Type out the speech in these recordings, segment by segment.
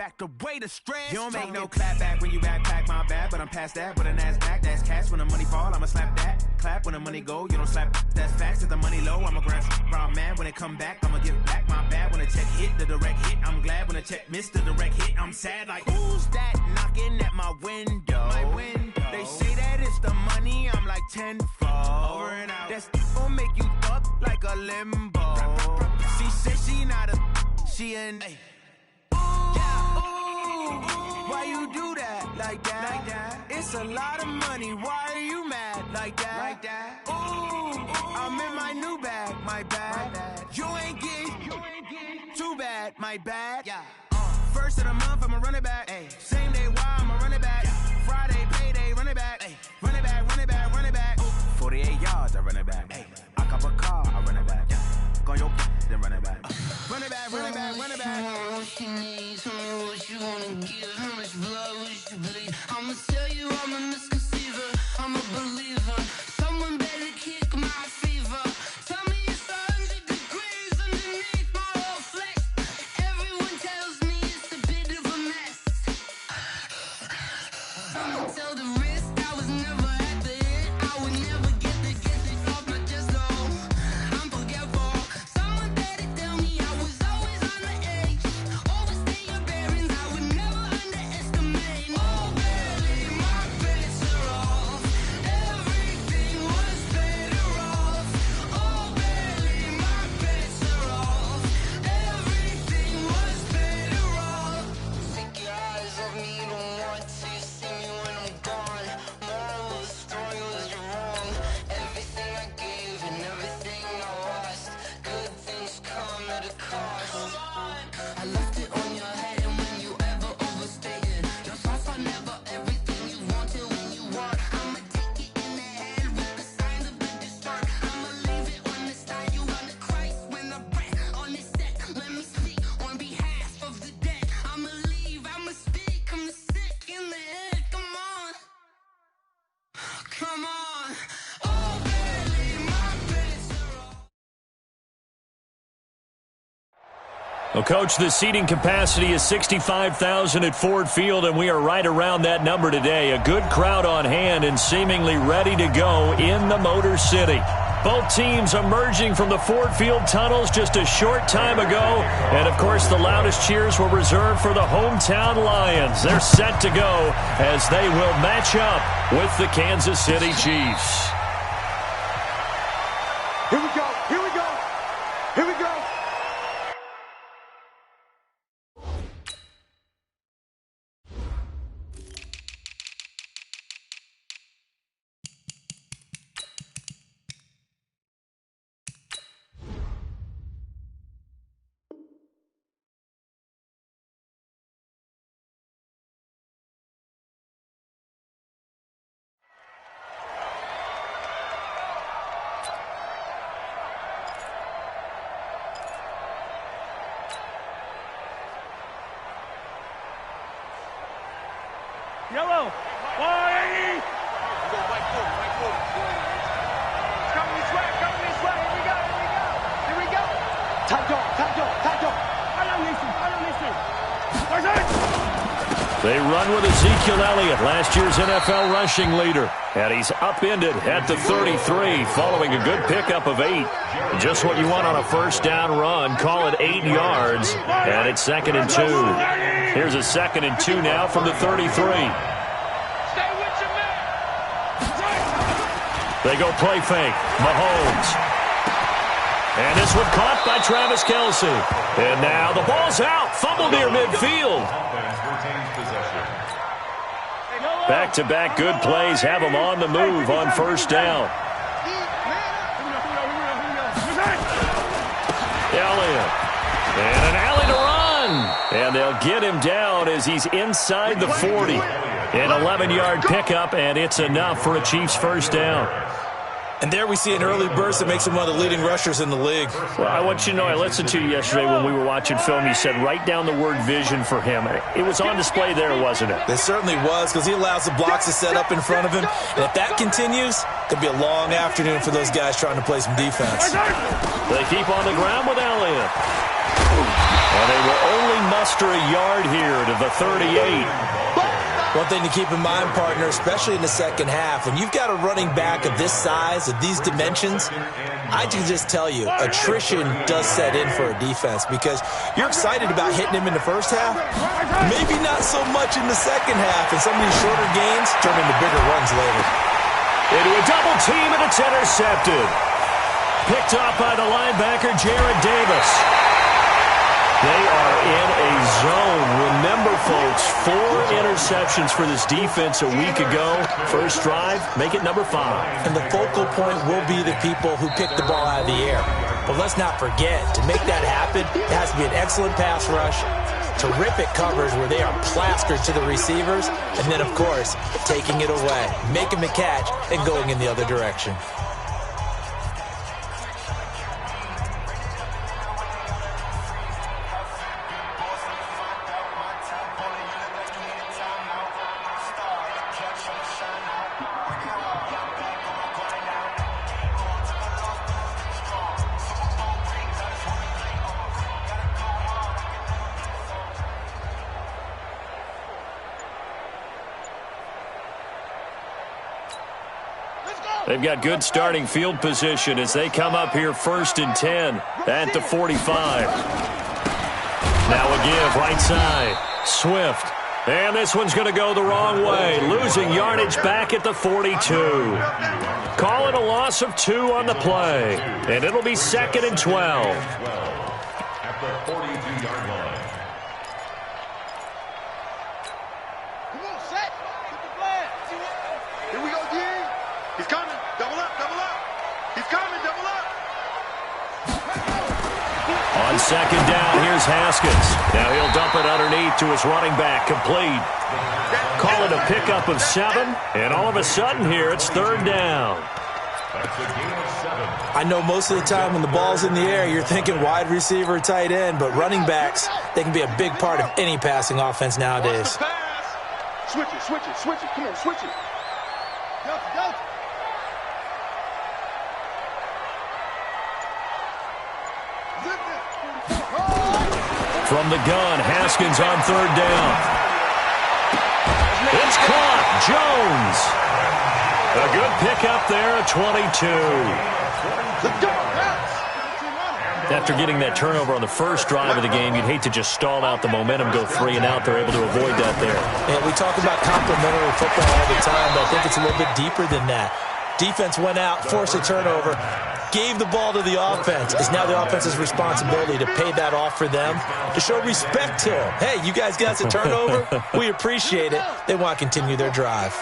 back, the way to stress. You don't make no clap back when you backpack, my bad, but I'm past that. With a NASDAQ, that's cash. When the money fall, I'ma slap that. Clap when the money go, you don't slap. That's facts. If the money low, I'ma grab round man. When it come back, I'ma give back my bad. When the check hit, the direct hit, I'm glad. When the check missed, the direct hit, I'm sad. Like, who's that knocking at my window? They say that it's the money, I'm like tenfold. Over and out. That's gon' make you up like a limbo. She said she not a, she an. Why you do that like that? It's a lot of money. Why are you mad like that? Ooh, I'm in my new bag, my bad. You ain't getting too bad, my bad. Yeah. First of the month, I'ma run it back. Same day, why I'ma run it back. Friday, payday, run it back. Run it back, run it back, run it back. 48 yards, I run it back. I cop a car, I run it back. Go on your then run it back. Run it back, run it back, run it back. What you need, tell me what you wanna give. How much blood would you bleed? I'ma tell you I'm a misconceiver. I'm a believer. Someone better kick my fever. Tell me it's 100 degrees underneath my whole flesh. Everyone tells me it's a bit of a mess. I'ma tell the risk I was never at the end. I would never get this off my chest though. I'm forgetful. Someone better tell me I was always on the edge. Overstay your bearings, I would never underestimate. Oh baby, my bets are off. Everything was better off. Oh baby, my bets are off. Everything was better off. Take your eyes off me, don't want to see me when I'm gone. Moral of the story was you're wrong. Everything I gave and everything I lost. Good things come at a cost. I left it on your head, and when you ever overstay it, your thoughts are never everything you wanted when you want. I'ma take it in the head with the signs of the distort. I'ma leave it on the side. You on the Christ when I breath on this set. Let me speak on behalf of the dead. I'ma leave, I'ma speak. I'm sick in the head. Come on, come on. Oh baby, my bets are off. Well, Coach, the seating capacity is 65,000 at Ford Field, and we are right around that number today. A good crowd on hand and seemingly ready to go in the Motor City. Both teams emerging from the Ford Field tunnels just a short time ago. And, of course, the loudest cheers were reserved for the hometown Lions. They're set to go as they will match up with the Kansas City Chiefs. Here we go, here we go, here we go. Yellow. White. Go right foot, right foot. It's coming this way, coming this way. Here we go, here we go. Here we go. Tight dog, tight dog, tight dog. I don't listen, I don't listen. Where's it? They run with Ezekiel Elliott, last year's NFL rushing leader. And he's upended at the 33 following a good pickup of 8. Just what you want on a first down run. Call it 8 yards. And it's 2nd and 2. Here's a 2nd and 2 now from the 33. Stay with your man. They go play fake. Mahomes. And this one caught by Travis Kelce. And now the ball's out. Fumble near midfield. Back-to-back good plays have them on the move on first down. Elliott. And an alley to run. And they'll get him down as he's inside the 40. An 11-yard pickup, and it's enough for a Chiefs first down. And there we see an early burst that makes him one of the leading rushers in the league. Well, I want you to know, I listened to you yesterday when we were watching film. You said write down the word vision for him. It was on display there, wasn't it? It certainly was, because he allows the blocks to set up in front of him. And if that continues, it could be a long afternoon for those guys trying to play some defense. They keep on the ground with Elliott. And they will only muster a yard here to the 38. One thing to keep in mind, partner, especially in the second half, when you've got a running back of this size, of these dimensions, I can just tell you, attrition does set in for a defense because you're excited about hitting him in the first half, maybe not so much in the second half, and some of these shorter gains turn into bigger runs later. Into a double team, and it's intercepted. Picked off by the linebacker, Jared Davis. They are in a zone. Remember, folks, 4 interceptions for this defense a week ago. First drive, make it number 5. And the focal point will be the people who pick the ball out of the air. But let's not forget, to make that happen, it has to be an excellent pass rush, terrific coverage where they are plastered to the receivers, and then, of course, taking it away, making the catch, and going in the other direction. They've got good starting field position as they come up here 1st and 10 at the 45. Now a give right side. Swift. And this one's going to go the wrong way. Losing yardage back at the 42. Call it a loss of 2 on the play. And it'll be 2nd and 12. At the 42-yard line. Come on, set. Get the flag. Here we go, D. He's coming. Double up, double up. He's coming, double up. On 2nd down, here's Haskins. Now he'll dump it underneath to his running back, complete. Call it a pickup of 7, and all of a sudden here it's 3rd down. I know most of the time when the ball's in the air, you're thinking wide receiver, tight end, but running backs, they can be a big part of any passing offense nowadays. Switch it, switch it, switch it. Come on, switch it. Go. From the gun, Haskins on 3rd down. It's caught. Jones. A good pickup there at 22. After getting that turnover on the first drive of the game, you'd hate to just stall out the momentum, go 3 and out. They're able to avoid that there. And we talk about complementary football all the time, but I think it's a little bit deeper than that. Defense went out, forced a turnover, gave the ball to the offense. It's now the offense's responsibility to pay that off for them, to show respect to them. Hey, you guys got a turnover? We appreciate it. They want to continue their drive.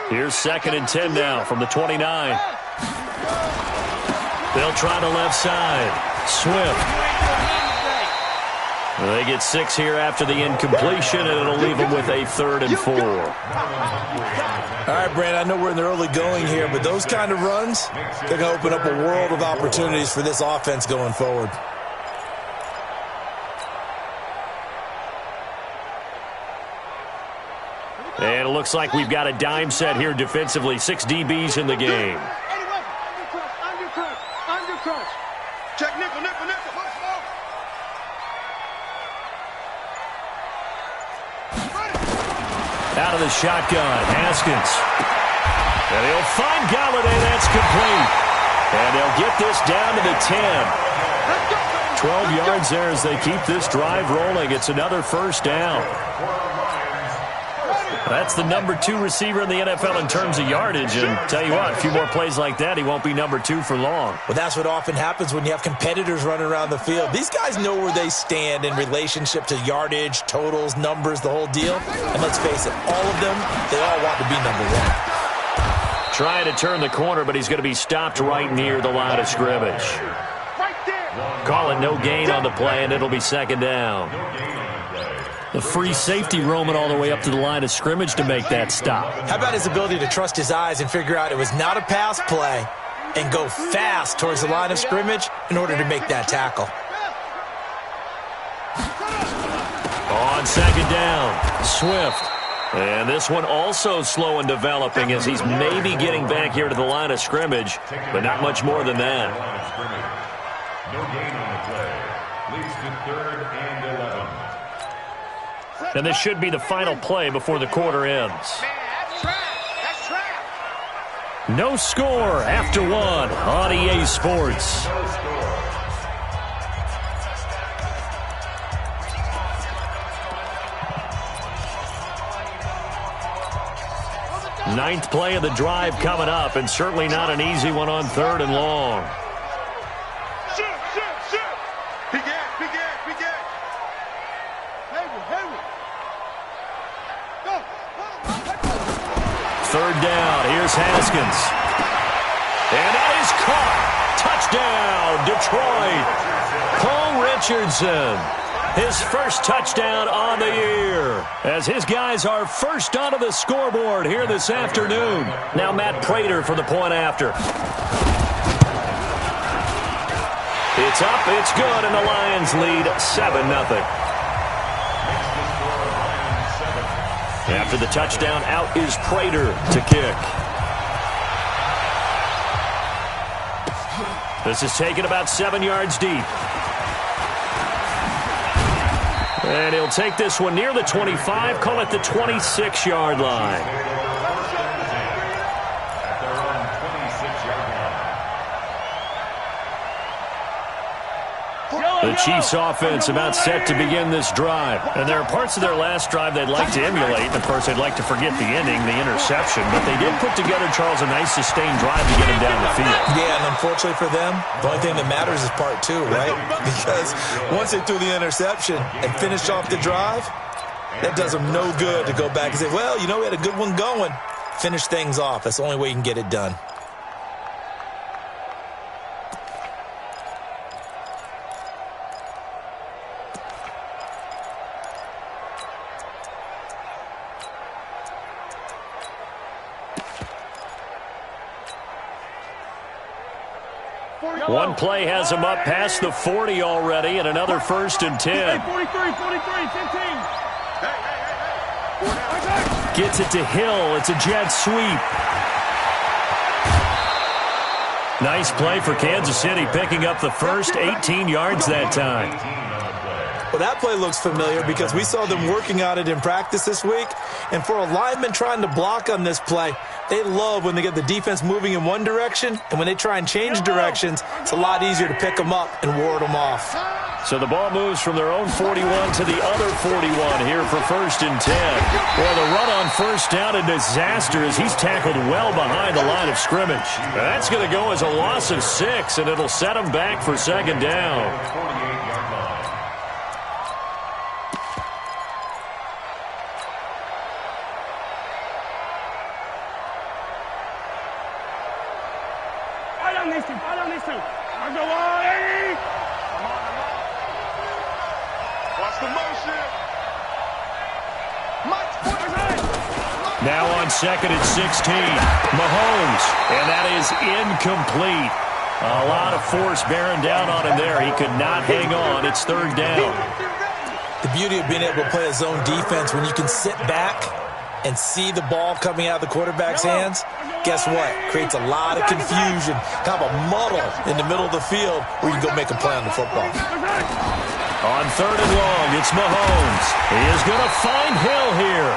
Here's 2nd and 10 now from the 29. They'll try the left side. Swift. They get 6 here after the incompletion, and it'll leave them with a 3rd and 4. All right, Brand, I know we're in the early going here, but those kind of runs, they're going to open up a world of opportunities for this offense going forward. And it looks like we've got a dime set here defensively. 6 DBs in the game. Undercrush. Check nickel. Out of the shotgun, Haskins. And he'll find Galladay. That's complete. And they'll get this down to the 10. 12 yards there as they keep this drive rolling. It's another 1st down. That's the number 2 receiver in the NFL in terms of yardage. And tell you what, a few more plays like that, he won't be number 2 for long. Well, that's what often happens when you have competitors running around the field. These guys know where they stand in relationship to yardage, totals, numbers, the whole deal. And let's face it, all of them, they all want to be number 1. Trying to turn the corner, but he's going to be stopped right near the line of scrimmage. Call it no gain on the play, and it'll be 2nd down. The free safety roaming all the way up to the line of scrimmage to make that stop. How about his ability to trust his eyes and figure out it was not a pass play and go fast towards the line of scrimmage in order to make that tackle. On 2nd down, Swift. And this one also slow in developing as he's maybe getting back here to the line of scrimmage, but not much more than that. No gain on the play. Leads to 3rd and 11. And this should be the final play before the quarter ends. Man, that's trap. That's trap. No score after one on EA Sports. Ninth play of the drive coming up, and certainly not an easy one on 3rd and long. Shoot. Begin. Go. 3rd down. Here's Haskins. And that is caught. Touchdown, Detroit. Paul Richardson. His first touchdown on the year, as his guys are first onto the scoreboard here this afternoon. Now Matt Prater for the point after. It's up, it's good, and the Lions lead 7-0. After the touchdown, out is Prater to kick. This is taken about 7 yards deep. And he'll take this one near the 25, call it the 26-yard line. The Chiefs offense about set to begin this drive. And there are parts of their last drive they'd like to emulate. And, of course, they'd like to forget the ending, the interception. But they did put together, Charles, a nice sustained drive to get him down the field. Yeah, and unfortunately for them, the only thing that matters is part 2, right? Because once they threw the interception and finished off the drive, that does them no good to go back and say, well, you know, we had a good one going. Finish things off. That's the only way you can get it done. One play has him up past the 40 already, and another 1st and 10. 43, 15. Gets it to Hill. It's a jet sweep. Nice play for Kansas City, picking up the first 18 yards that time. Well, that play looks familiar because we saw them working on it in practice this week. And for a lineman trying to block on this play, they love when they get the defense moving in one direction, and when they try and change directions, it's a lot easier to pick them up and ward them off. So the ball moves from their own 41 to the other 41 here for 1st and 10. Well, the run on 1st down, a disaster as he's tackled well behind the line of scrimmage. That's going to go as a loss of 6, and it'll set him back for 2nd down. Now on 2nd and 16, Mahomes, and that is incomplete. A lot of force bearing down on him there. He could not hang on. It's 3rd down. The beauty of being able to play a zone defense when you can sit back and see the ball coming out of the quarterback's hands, guess what? Creates a lot of confusion, kind of a muddle in the middle of the field where you can go make a play on the football. On 3rd and long, it's Mahomes. He is going to find Hill here.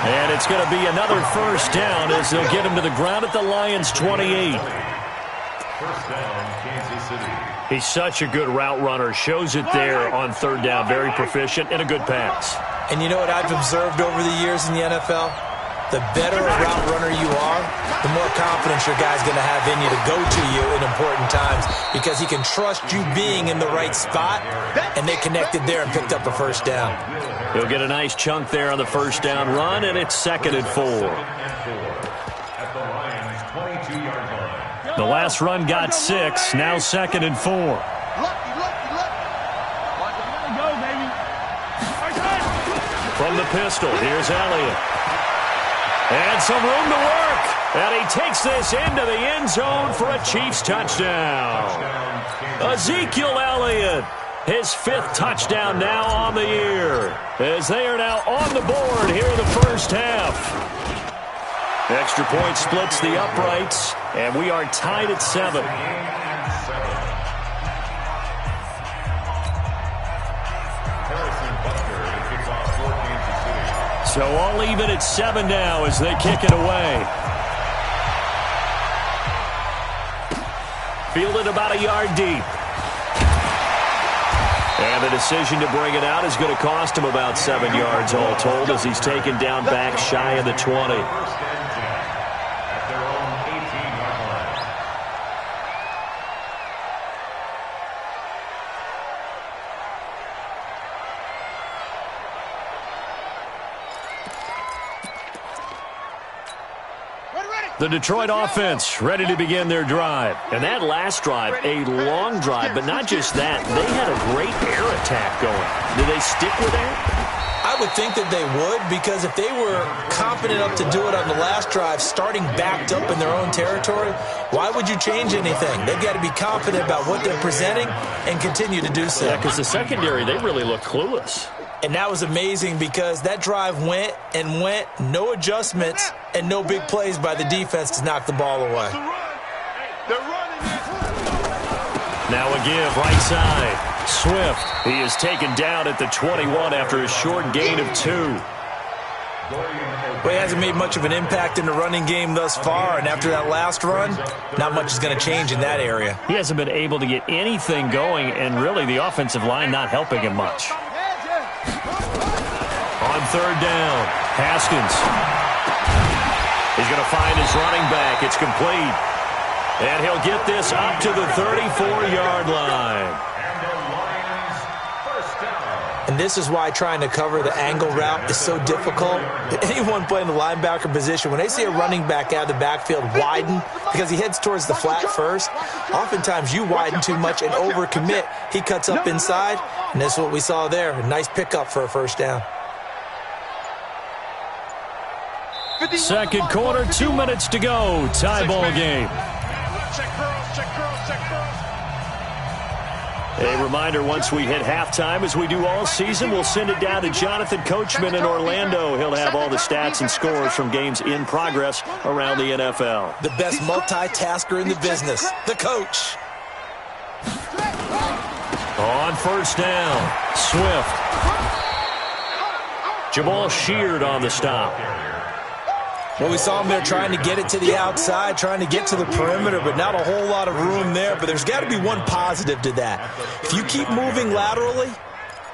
And it's going to be another 1st down as they'll get him to the ground at the Lions' 28. 1st down, Kansas City. He's such a good route runner. Shows it there on 3rd down. Very proficient and a good pass. And you know what I've observed over the years in the NFL? The better a route runner you are, the more confidence your guy's going to have in you to go to you in important times because he can trust you being in the right spot, and they connected there and picked up a 1st down. He'll get a nice chunk there on the 1st down run, and it's 2nd and 4. At the Lions' 22-yard line. The last run got 6, now 2nd and 4. From the pistol, here's Elliott. And some room to work. And he takes this into the end zone for a Chiefs touchdown. Ezekiel Elliott, his 5th touchdown now on the year, as they are now on the board here in the 1st half. Extra point splits the uprights, and we are tied at 7. Harrison Butker to kick off for Kansas So all even at 7 now as they kick it away. Fielded about a yard deep. And the decision to bring it out is going to cost him about 7 yards all told as he's taken down back shy of the 20. The Detroit offense ready to begin their drive. And that last drive, a long drive, but not just that. They had a great air attack going. Do they stick with that? I would think that they would, because if they were confident enough to do it on the last drive, starting backed up in their own territory, why would you change anything? They've got to be confident about what they're presenting and continue to do so. Yeah, because the secondary, they really look clueless. And that was amazing because that drive went and went, no adjustments, and no big plays by the defense to knock the ball away. Now a give, right side. Swift, he is taken down at the 21 after a short gain of 2. Well, he hasn't made much of an impact in the running game thus far, and after that last run, not much is going to change in that area. He hasn't been able to get anything going, and really the offensive line not helping him much. On 3rd down, Haskins. He's going to find his running back. It's complete. And he'll get this up to the 34-yard line. And this is why trying to cover the angle route is so difficult. Anyone playing the linebacker position, when they see a running back out of the backfield widen, because he heads towards the flat first, oftentimes you widen too much and overcommit. He cuts up inside, and that's what we saw there. A nice pickup for a first down. Second quarter, 2 minutes to go. Tie ball game. Check curls, check curls, check curls. A reminder, once we hit halftime, as we do all season, we'll send it down to Jonathan Coachman in Orlando. He'll have all the stats and scores from games in progress around the NFL. The best multitasker in the business, the coach. On 1st down, Swift. Jamal Sheard on the stop. Well, we saw him there trying to get it to the outside, trying to get to the perimeter, but not a whole lot of room there. But there's got to be one positive to that. If you keep moving laterally,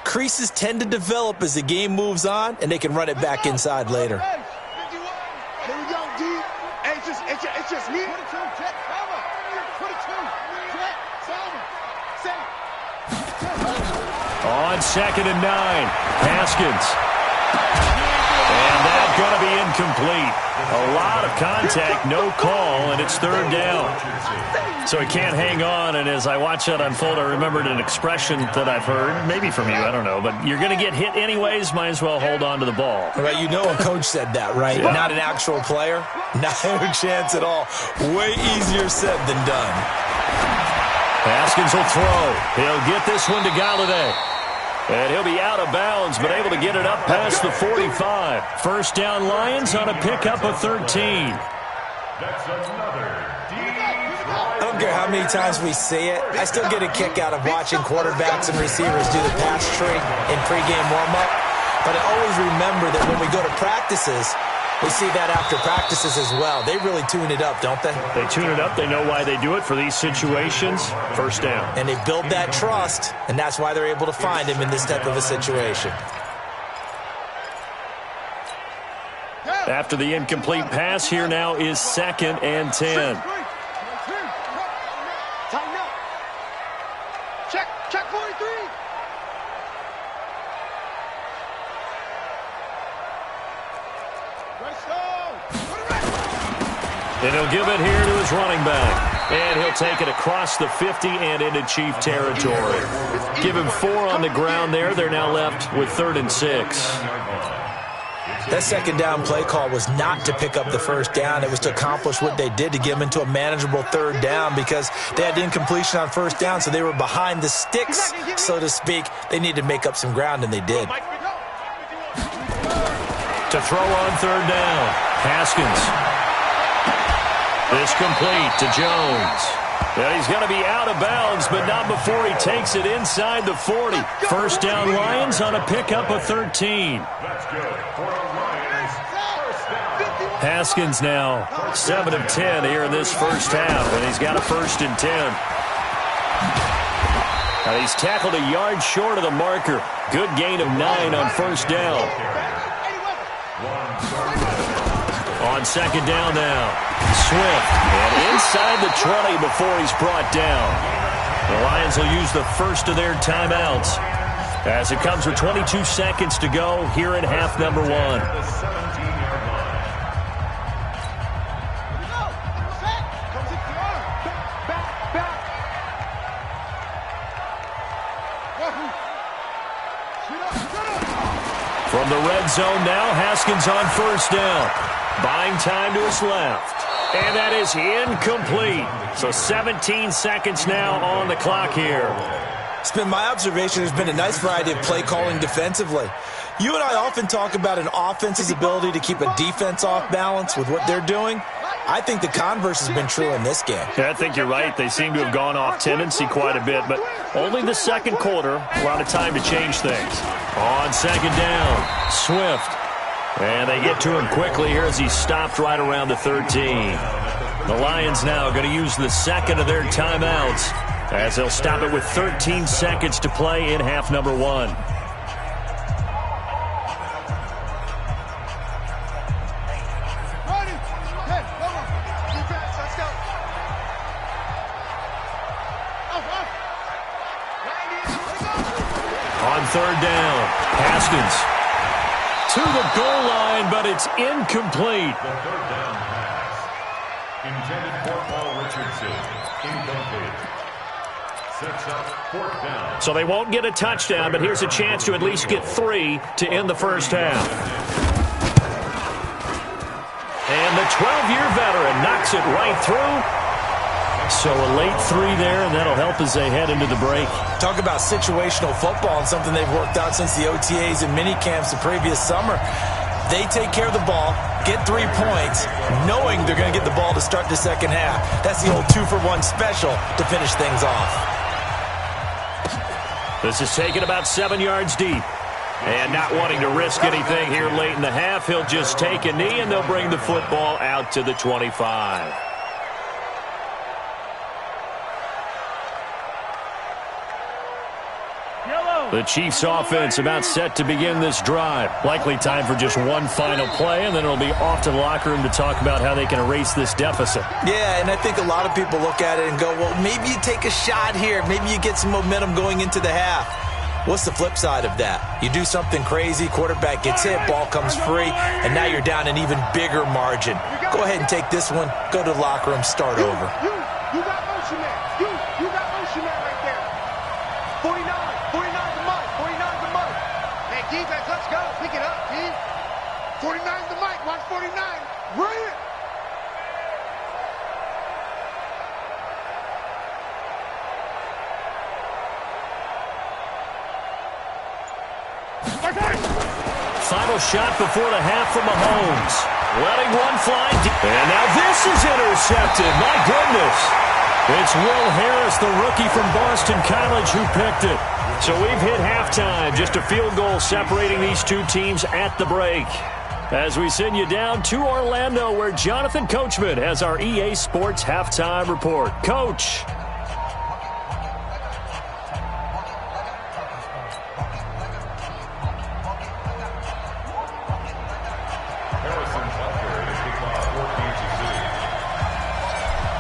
creases tend to develop as the game moves on, and they can run it back inside later. Here we go, D. Hey, it's just me. On 2nd and 9, Haskins. And that's going to be incomplete. A lot of contact, no call, and it's 3rd down. So he can't hang on, and as I watch that unfold, I remembered an expression that I've heard, maybe from you, I don't know, but you're going to get hit anyways, might as well hold on to the ball. Right, you know a coach said that, right? Yeah. Not an actual player. Not a chance at all. Way easier said than done. Haskins will throw. He'll get this one to Galladay. And he'll be out of bounds, but able to get it up past the 45. First down, Lions on a pickup of 13. That's another I don't care how many times we see it. I still get a kick out of watching quarterbacks and receivers do the pass tree in pregame warm-up. But I always remember that when we go to practices, we see that after practices as well. They really tune it up, don't they? They tune it up. They know why they do it for these situations. First down. And they build that trust, and that's why they're able to find him in this type of a situation. After the incomplete pass, here now is 2nd and 10. Tighten up. Check 43. And he'll give it here to his running back. And he'll take it across the 50 and into Chief territory. Give him 4 on the ground there. They're now left with 3rd and 6. That 2nd down play call was not to pick up the first down. It was to accomplish what they did, to get them into a manageable 3rd down, because they had incompletion on 1st down, so they were behind the sticks, so to speak. They needed to make up some ground, and they did. To throw on 3rd down, Haskins. This complete to Jones. And he's going to be out of bounds, but not before he takes it inside the 40. First down, Lions on a pickup of 13. That's good for a Lions. Haskins now 7 of 10 here in this first half, and he's got a 1st and 10. Now he's tackled a yard short of the marker. Good gain of 9 on 1st down. On 2nd down now, Swift, and inside the 20 before he's brought down. The Lions will use the first of their timeouts as it comes with 22 seconds to go here in half number 1. From the red zone now, Haskins on 1st down. Buying time to his left. And that is incomplete. So 17 seconds now on the clock here. It's been my observation there's been a nice variety of play calling defensively. You and I often talk about an offense's ability to keep a defense off balance with what they're doing. I think the converse has been true in this game. Yeah, I think you're right. They seem to have gone off tendency quite a bit, but only the second quarter, a lot of time to change things. On 2nd down, Swift. And they get to him quickly here as he's stopped right around the 13. The Lions now going to use the second of their timeouts as they'll stop it with 13 seconds to play in half number 1. On 3rd down, Haskins to the goal line, but it's incomplete. The 3rd down pass. Intended for Paul Richardson. Incomplete. Sets up 4th down. So they won't get a touchdown, but here's a chance to at least get 3 to end the first half. And the 12-year veteran knocks it right through. So a late 3 there, and that'll help as they head into the break. Talk about situational football and something they've worked out since the OTAs and mini camps the previous summer. They take care of the ball, get 3 points, knowing they're going to get the ball to start the second half. That's the old 2-for-1 special to finish things off. This is taken about 7 yards deep. And not wanting to risk anything here late in the half, he'll just take a knee, and they'll bring the football out to the 25. The Chiefs offense about set to begin this drive. Likely time for just one final play, and then it'll be off to the locker room to talk about how they can erase this deficit. Yeah, and I think a lot of people look at it and go, well, maybe you take a shot here. Maybe you get some momentum going into the half. What's the flip side of that? You do something crazy, quarterback gets hit, ball comes free, and now you're down an even bigger margin. Go ahead and take this one, go to the locker room, start over. You got motion man. You got motion man right there. 49 the mic. 49 the mic. Hey, defense, let's go. Pick it up, D. 49 the mic. Watch 49. Bring it. Final shot before the half from Mahomes. Letting one fly deep. And now this is intercepted. My goodness. It's Will Harris, the rookie from Boston College, who picked it. So we've hit halftime. Just a field goal separating these two teams at the break. As we send you down to Orlando, where Jonathan Coachman has our EA Sports halftime report. Coach.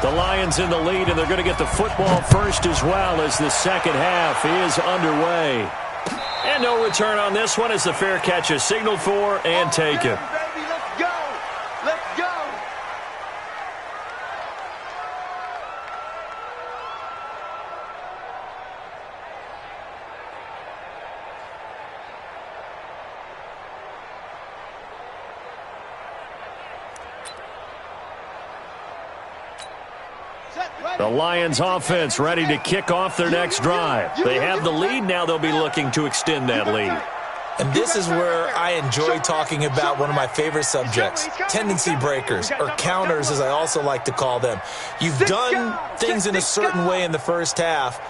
The Lions in the lead, and they're going to get the football first as well as the second half is underway. And no return on this one as the fair catch is signaled for and taken. Baby, let's go. Let's go. The Lions offense ready to kick off their next drive. They have the lead. Now they'll be looking to extend that lead. And this is where I enjoy talking about one of my favorite subjects, tendency breakers, or counters as I also like to call them. You've done things in a certain way in the first half.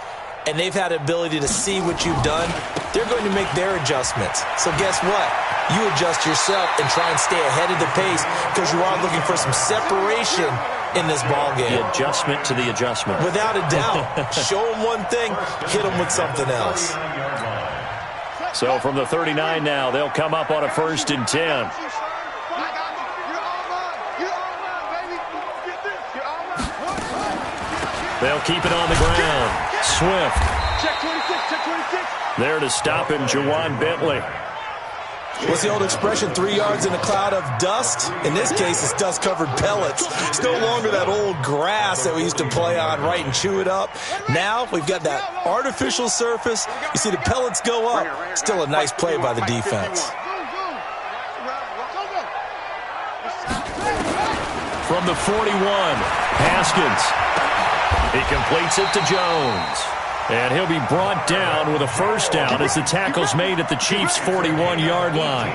and they've had the ability to see what you've done, they're going to make their adjustments. So guess what? You adjust yourself and try and stay ahead of the pace because you are looking for some separation in this ball game. The adjustment to the adjustment. Without a doubt. Show them one thing, hit them with something else. So from the 39 now, they'll come up on a 1st and 10. They'll keep it on the ground. Swift. Check 26, check 26. There to stop him, Jawan Bentley. What's the old expression, 3 yards in a cloud of dust? In this case, it's dust-covered pellets. It's no longer that old grass that we used to play on, right, and chew it up. Now we've got that artificial surface. You see the pellets go up. Still a nice play by the defense. From the 41, Haskins. He completes it to Jones. And he'll be brought down with a 1st down as the tackle's made at the Chiefs' 41-yard line.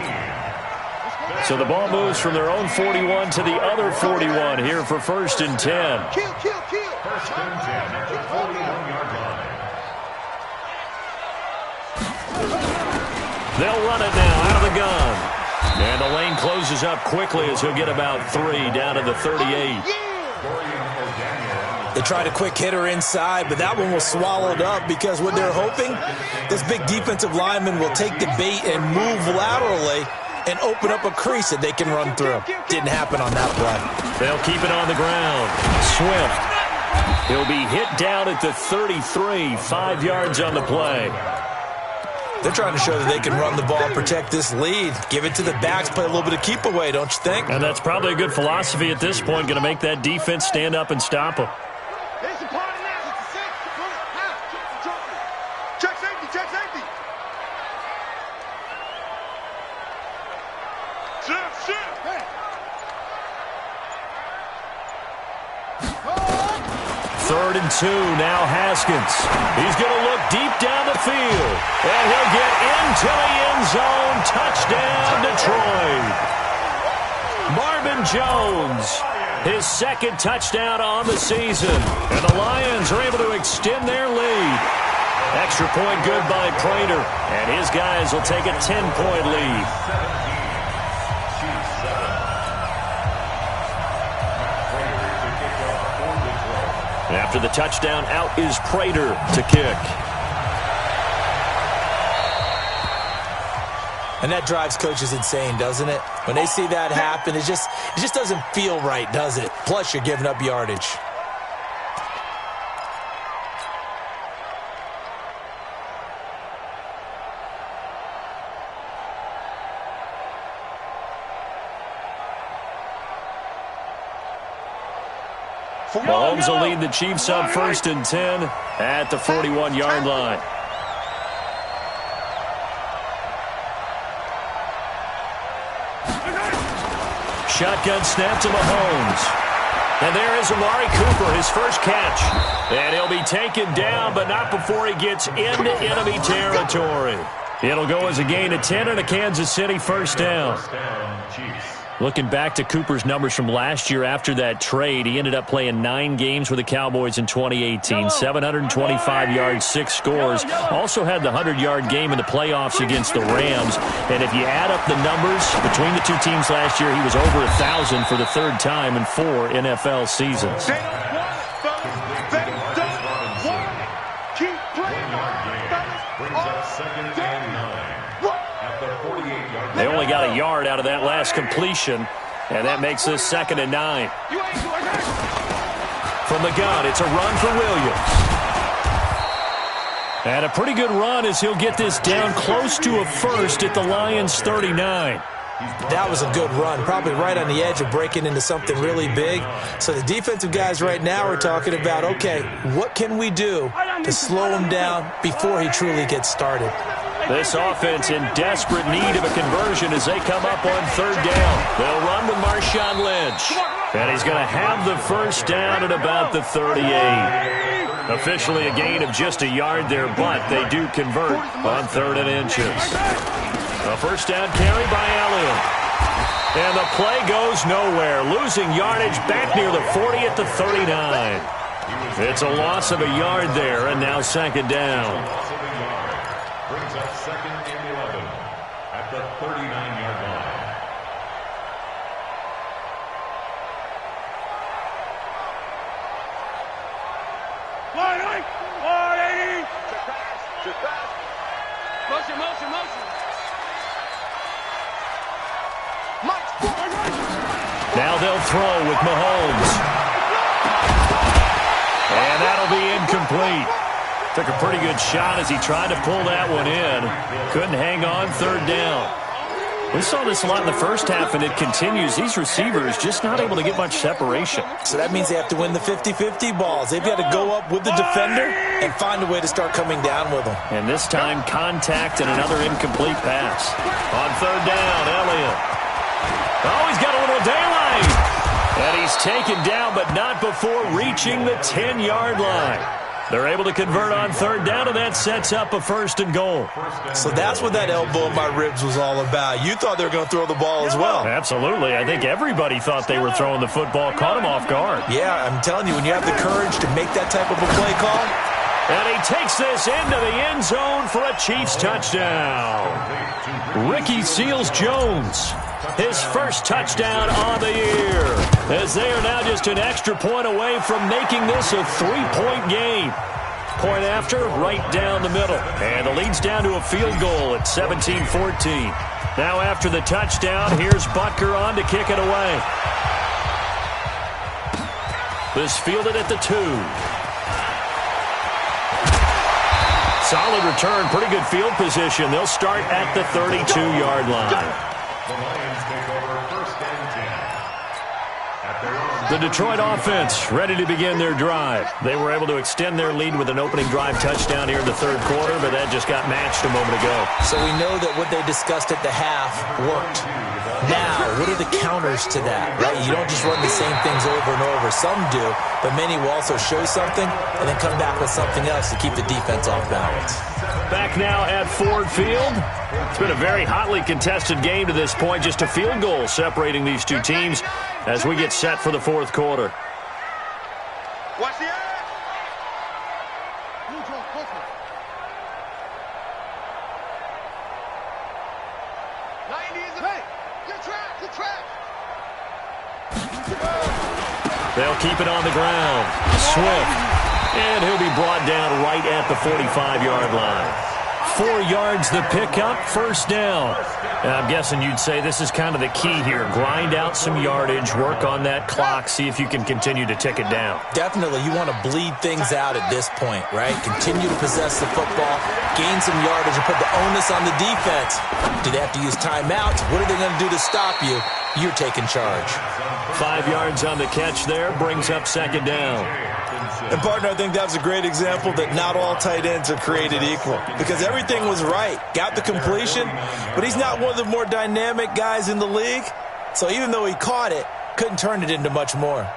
So the ball moves from their own 41 to the other 41 here for 1st and 10. First and 10 at the 41-yard line. They'll run it now out of the gun. And the lane closes up quickly as he'll get about 3 down to the 38. They tried a quick hitter inside, but that one was swallowed up because what they're hoping, this big defensive lineman will take the bait and move laterally and open up a crease that they can run through. Didn't happen on that play. They'll keep it on the ground. Swift. He'll be hit down at the 33, 5 yards on the play. They're trying to show that they can run the ball, protect this lead, give it to the backs, play a little bit of keep away, don't you think? And that's probably a good philosophy at this point, going to make that defense stand up and stop them. Check safety, check safety. Shift. 3rd and 2, now Haskins. He's going to look deep down the field. And he'll get into the end zone. Touchdown, Detroit. Marvin Jones, his 2nd touchdown on the season. And the Lions are able to extend their lead. Extra point good by Prater. And his guys will take a 10-point lead. After the touchdown, out is Prater to kick. And that drives coaches insane, doesn't it? When they see that happen, it just doesn't feel right, does it? Plus, you're giving up yardage. Mahomes will lead the Chiefs on 1st and 10 at the 41-yard line. Shotgun snap to Mahomes. And there is Amari Cooper, his first catch. And he'll be taken down, but not before he gets into enemy territory. It'll go as a gain of 10 and a Kansas City 1st down. Looking back to Cooper's numbers from last year after that trade, he ended up playing 9 games with the Cowboys in 2018, 725 yards, 6 scores. Also had the 100-yard game in the playoffs against the Rams. And if you add up the numbers between the 2 teams last year, he was over 1,000 for the 3rd time in 4 NFL seasons. They only got a yard out of that last completion, and that makes this 2nd and 9. From the gun, it's a run for Williams. And a pretty good run as he'll get this down close to a 1st at the Lions' 39. That was a good run, probably right on the edge of breaking into something really big. So the defensive guys right now are talking about, okay, what can we do to slow him down before he truly gets started? This offense in desperate need of a conversion as they come up on 3rd down. They'll run with Marshawn Lynch. And he's going to have the 1st down at about the 38. Officially a gain of just a yard there, but they do convert on 3rd and inches. A 1st down carry by Elliott. And the play goes nowhere. Losing yardage back near the 40 at the 39. It's a loss of a yard there, and now second down. Loss of a yard. Brings up second and 11 at the 39-yard line. Motion. Now they'll throw with Mahomes. And that'll be incomplete. Took a pretty good shot as he tried to pull that one in. Couldn't hang on, third down. We saw this a lot in the first half, and it continues. These receivers just not able to get much separation. So that means they have to win the 50-50 balls. They've got to go up with the defender and find a way to start coming down with them. And this time, contact and another incomplete pass. On third down, Elliott. Oh, he's got a little daylight. And he's taken down, but not before reaching the 10-yard line. They're able to convert on third down, and that sets up a first and goal. So that's what that elbow in my ribs was all about. You thought they were going to throw the ball as well. Absolutely. I think everybody thought they were throwing the football, caught him off guard. Yeah, I'm telling you, when you have the courage to make that type of a play call. And he takes this into the end zone for a Chiefs touchdown. Ricky Seals-Jones, his first touchdown on the year, as they are now just an extra point away from making this a three-point game. Point after, right down the middle. And the lead's down to a field goal at 17-14. Now after the touchdown, here's Butker on to kick it away. This fielded at the 2. Solid return, pretty good field position. They'll start at the 32-yard line. The Lions take over first and 10. At their own. The Detroit offense ready to begin their drive. They were able to extend their lead with an opening drive touchdown here in the third quarter, but that just got matched a moment ago. So we know that what they discussed at the half worked. Now, what are the counters to that, right? You don't just run the same things over and over. Some do, but many will also show something and then come back with something else to keep the defense off balance. Back now at Ford Field. It's been a very hotly contested game to this point. Just a field goal separating these two teams as we get set for the fourth quarter. Watch the edge. They'll keep it on the ground. Swift. And he'll be brought down right at the 45-yard line. 4 yards the pickup, first down. And I'm guessing you'd say this is kind of the key here. Grind out some yardage, work on that clock, see if you can continue to tick it down. Definitely, you want to bleed things out at this point, right? Continue to possess the football, gain some yardage, and put the onus on the defense. Do they have to use timeouts? What are they going to do to stop you? You're taking charge. 5 yards on the catch there, brings up second down. And, partner, I think that's a great example that not all tight ends are created equal because everything was right. Got the completion, but he's not one of the more dynamic guys in the league. So even though he caught it, couldn't turn it into much more.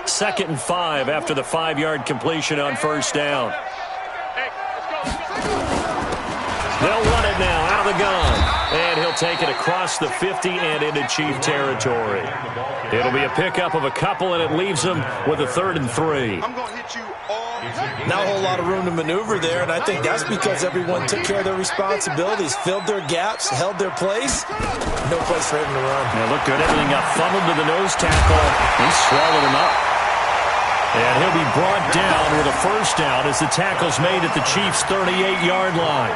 Second and 5 after the 5-yard completion on first down. They'll run it now out of the gun. And he'll take it across the 50 and into Chief territory. It'll be a pickup of a couple, and it leaves them with a 3rd and 3. I'm going to hit you all. Not a whole lot of room to maneuver there, and I think that's because everyone took care of their responsibilities, filled their gaps, held their place. No place for him to run. Now look good. Everything got funneled to the nose tackle. He swallowed him up. And he'll be brought down with a first down as the tackle's made at the Chiefs' 38-yard line.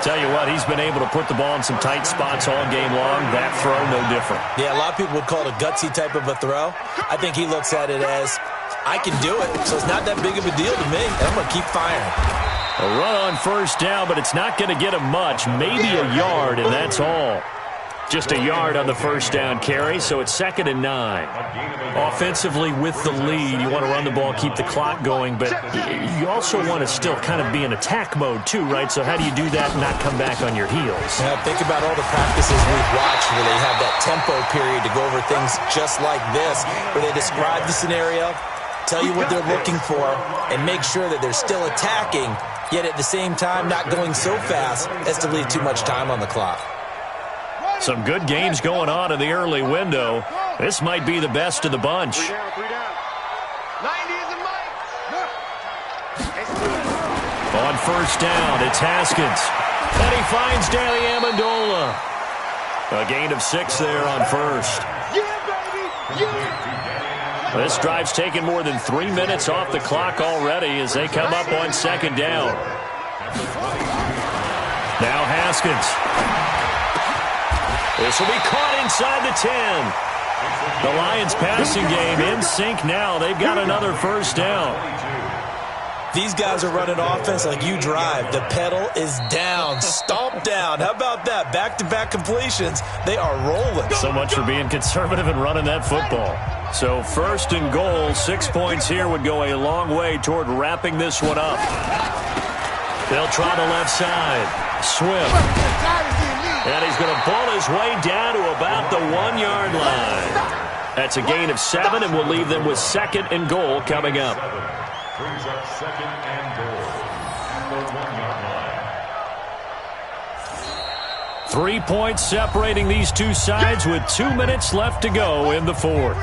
Tell you what, he's been able to put the ball in some tight spots all game long. That throw, no different. Yeah, a lot of people would call it a gutsy type of a throw. I think he looks at it as, I can do it, so it's not that big of a deal to me, and I'm going to keep firing. A run on first down, but it's not going to get him much. Maybe a yard, and that's all. Just a yard on the first down carry, so it's 2nd and 9. Offensively with the lead, you want to run the ball, keep the clock going, but you also want to still kind of be in attack mode too, right? So how do you do that and not come back on your heels? Now, think about all the practices we've watched where they have that tempo period to go over things just like this, where they describe the scenario, tell you what they're looking for, and make sure that they're still attacking, yet at the same time not going so fast as to leave too much time on the clock. Some good games going on in the early window. This might be the best of the bunch. 3 down, 3 down. 90 is the mic. On first down, it's Haskins. And he finds Danny Amendola. A gain of 6 there on first. Yeah, baby. Yeah. This drive's taken more than 3 minutes off the clock already as they come up on second down. Now Haskins. This will be caught inside the 10. The Lions passing game in sync now. They've got another first down. These guys are running offense like you drive. The pedal is down, stomp down. How about that? Back-to-back completions. They are rolling. So much for being conservative and running that football. So first and goal, 6 points here would go a long way toward wrapping this one up. They'll try the left side. Swift. And he's going to pull his way down to about the 1-yard line. That's a gain of 7, and we'll leave them with second and goal coming up. Brings up second and goal at the 1-yard line. 3 points separating these two sides with 2 minutes left to go in the fourth.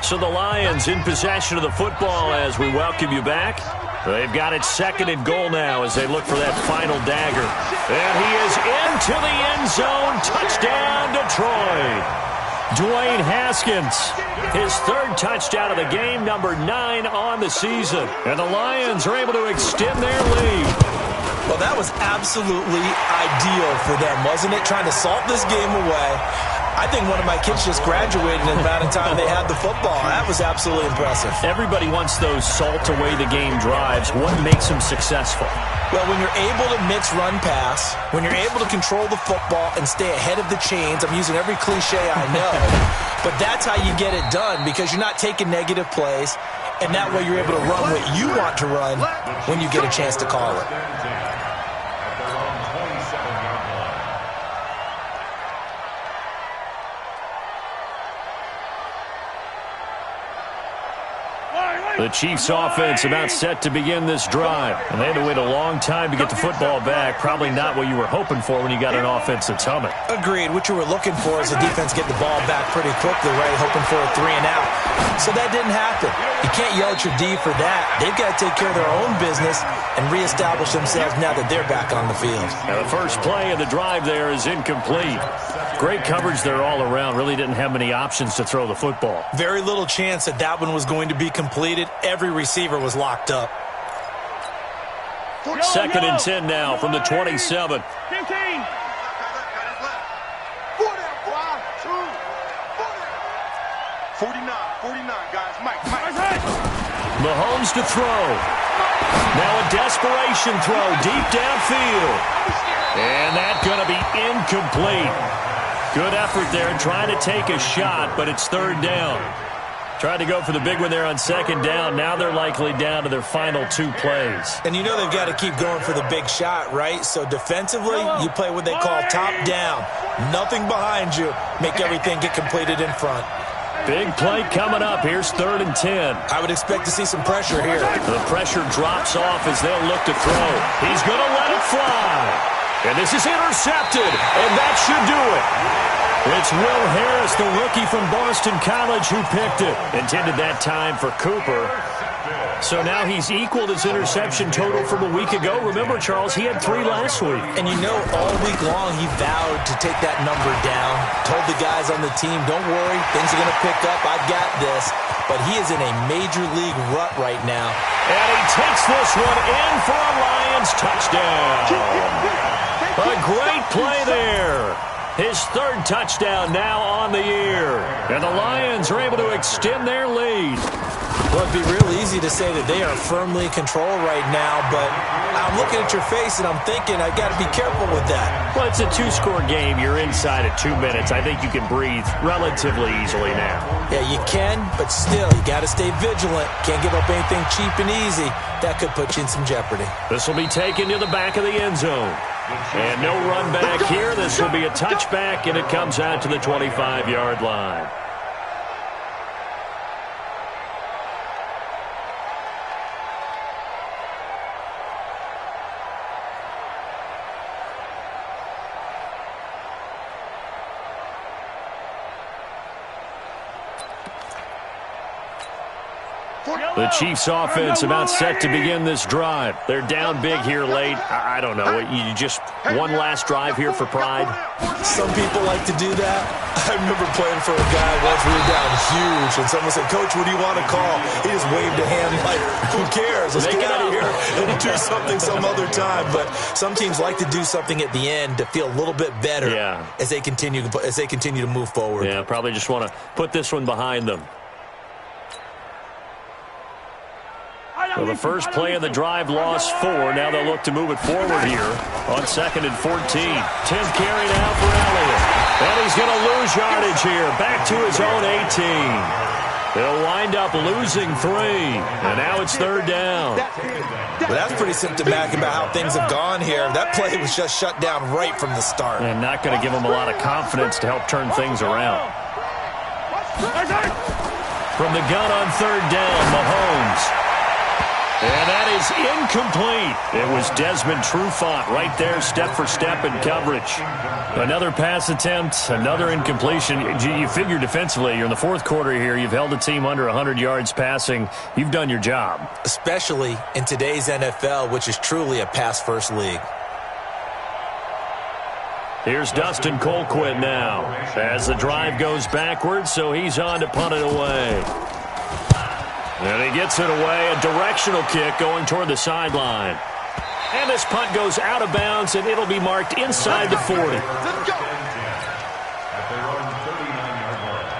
So the Lions in possession of the football as we welcome you back. They've got it second and goal now as they look for that final dagger. And he is into the end zone. Touchdown, Detroit. Dwayne Haskins, his third touchdown of the game, number 9 on the season. And the Lions are able to extend their lead. Well, that was absolutely ideal for them, wasn't it? Trying to salt this game away. I think one of my kids just graduated in the amount of time they had the football. That was absolutely impressive. Everybody wants those salt-away-the-game drives. What makes them successful? Well, when you're able to mix run-pass, when you're able to control the football and stay ahead of the chains, I'm using every cliche I know, but that's how you get it done because you're not taking negative plays, and that way you're able to run what you want to run when you get a chance to call it. The Chiefs offense about set to begin this drive. And they had to wait a long time to get the football back. Probably not what you were hoping for when you got an offense that's humming. Agreed. What you were looking for is the defense get the ball back pretty quickly, right? Hoping for a 3 and out. So that didn't happen. You can't yell at your D for that. They've got to take care of their own business and reestablish themselves now that they're back on the field. Now the first play of the drive there is incomplete. Great coverage there all around. Really didn't have many options to throw the football. Very little chance that that one was going to be completed. Every receiver was locked up. Second and 10 now from the 27. 15. Guys. Mike. Mahomes to throw. Now a desperation throw deep downfield. And that's going to be incomplete. Good effort there trying to take a shot, but it's third down. Tried to go for the big one there on second down. Now they're likely down to their final 2 plays. And you know they've got to keep going for the big shot, right? So defensively, you play what they call top down. Nothing behind you. Make everything get completed in front. Big play coming up. Here's third and 10. I would expect to see some pressure here. The pressure drops off as they'll look to throw. He's going to let it fly. And this is intercepted, and that should do it. It's Will Harris, the rookie from Boston College, who picked it. Intended that time for Cooper. So now he's equaled his interception total from a week ago. Remember, Charles, he had 3 last week. And you know, all week long he vowed to take that number down. Told the guys on the team, don't worry, things are going to pick up. I've got this. But he is in a major league rut right now. And he takes this one in for a Lions touchdown. A great play there. His third touchdown now on the year. And the Lions are able to extend their lead. Well, it'd be real easy to say that they are firmly in control right now, but I'm looking at your face and I'm thinking I got to be careful with that. Well, it's a 2-score game. You're inside at 2 minutes. I think you can breathe relatively easily now. Yeah, you can, but still, you got to stay vigilant. Can't give up anything cheap and easy. That could put you in some jeopardy. This will be taken to the back of the end zone. And no run back here. This will be a touchback, and it comes out to the 25-yard line. The Chiefs offense about set to begin this drive. They're down big here late. I don't know. You just one last drive here for pride? Some people like to do that. I remember playing for a guy once we were down huge, and someone said, "Coach, what do you want to call?" He just waved a hand like, "Who cares? Let's get out of here and do something some other time." But some teams like to do something at the end to feel a little bit better as they continue to move forward. Yeah, probably just want to put this one behind them. Well, the first play of the drive lost 4. Now they'll look to move it forward here on 2nd and 14. 10th carry now for Elliott. And he's going to lose yardage here. Back to his own 18. They'll wind up losing 3. And now it's 3rd down. But that's pretty symptomatic about how things have gone here. That play was just shut down right from the start. And not going to give them a lot of confidence to help turn things around. From the gun on 3rd down, Mahomes. And that is incomplete. It was Desmond Trufant right there, step for step in coverage. Another pass attempt, another incompletion. You figure defensively, you're in the 4th quarter here. You've held a team under 100 yards passing. You've done your job. Especially in today's NFL, which is truly a pass-first league. Here's Dustin Colquitt now as the drive goes backwards, so he's on to punt it away. And he gets it away, a directional kick going toward the sideline. And this punt goes out of bounds, and it'll be marked inside the 40. Let's go. At their own 39-yard line.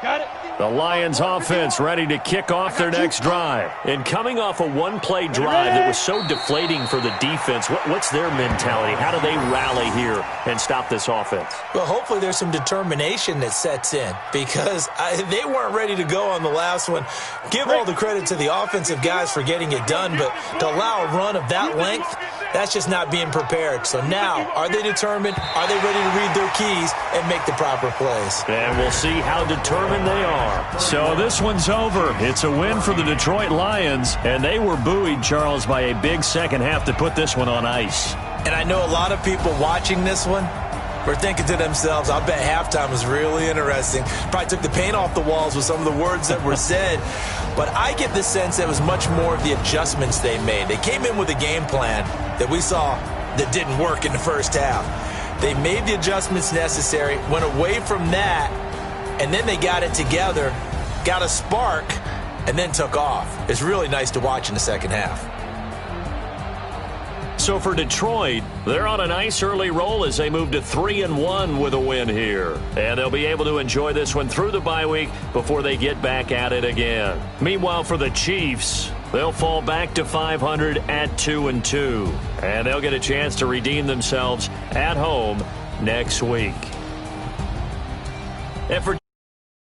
Got it. The Lions offense ready to kick off their next drive. And coming off a one-play drive that was so deflating for the defense, what's their mentality? How do they rally here and stop this offense? Well, hopefully there's some determination that sets in because they weren't ready to go on the last one. Give all the credit to the offensive guys for getting it done, but to allow a run of that length, that's just not being prepared. So now, are they determined? Are they ready to read their keys and make the proper plays? And we'll see how determined they are. So this one's over. It's a win for the Detroit Lions, and they were buoyed, Charles, by a big second half to put this one on ice. And I know a lot of people watching this one were thinking to themselves, I bet halftime was really interesting. Probably took the paint off the walls with some of the words that were said. But I get the sense that it was much more of the adjustments they made. They came in with a game plan that we saw that didn't work in the first half. They made the adjustments necessary, went away from that, and then they got it together, got a spark, and then took off. It's really nice to watch in the second half. So for Detroit, they're on a nice early roll as they move to 3-1 with a win here. And they'll be able to enjoy this one through the bye week before they get back at it again. Meanwhile, for the Chiefs, they'll fall back to 500 at 2-2. And they'll get a chance to redeem themselves at home next week. And for